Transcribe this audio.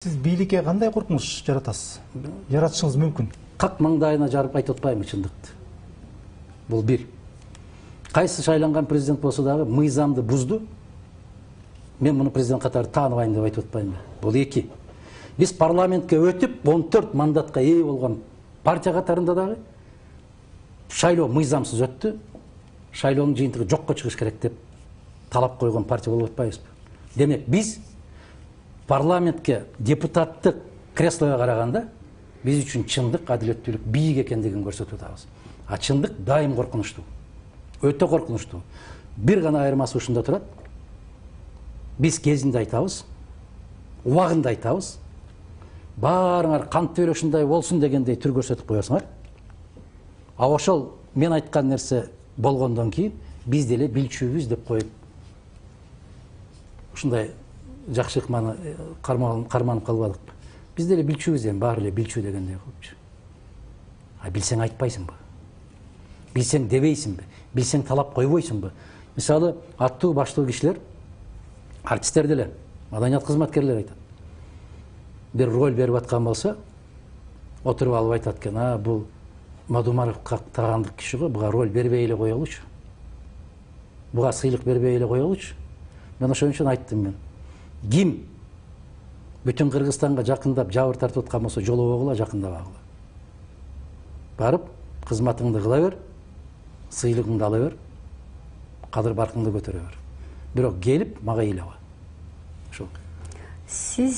Сіз бийликке кандай коркунуч жаратасыз? Яратышыңыз мүмкүн. Как маңдайына жарып айтып атпайбы чындыкты. Бул бир. Кайсы шайланган президент болсо дагы мыйзамды бузду. Мен муну президент катары тааныбайм деп айтып атпайм. Бул эки. Биз парламентке өтүп 14 мандатка ээ болгон партия катарында дагы шайлоо мыйзамсыз өттү. Шайлоонун жыйынтыгы жокко чыгыш керек деп талап койгон партия болуп атпайбызбы? Демек биз парламентке депутаттык креслоға караганда биз үчүн чындык, адилеттүүлүк бийик экендигин көрсөтүп атабыз. А чындык дайым коркунучтуу. Өтө коркунучтуу. Бир гана айырмасы ушунда турат. Биз кезинде айтабыз, убагында айтабыз. Баарыңар кантип эле ушундай болсун дегендей түр көрсөтүп коесуңар. А ошол мен айткан нерсе болгондон кийин биз деле билчүбүз деп коюп ушундай жакшы ыкманы карманып калбадыкпы. Биз деле билчүбүз, эми баары эле билчү дегендей кылыпчы. А билсең айтпайсыңбы? Билсең дебейсиңби? Билсең талап койбойсуңбу? Мисалы, аттуу баштуу кишилер, артисттер деле, маданият кызматкерлери айтат. Бир роль берип аткан болсо, отуруп алып айтат экен, "А, бул Мадумаровго тагандык киши го, буга роль бербей эле коелучу. Буга сыйлык бербей эле коелучу." Мен ошон үчүн айттым мен. Ким бүтүн Кыргызстанга жакындап жабыр тартып аткан болсо жолобогула, жакындабагыла. Барып, кызматыңды кыла бер, сыйлыгыңды ала бер, кадыр баркыңды көтөрө бер. Бирок келип мага ыйлаба. Ошол. Siz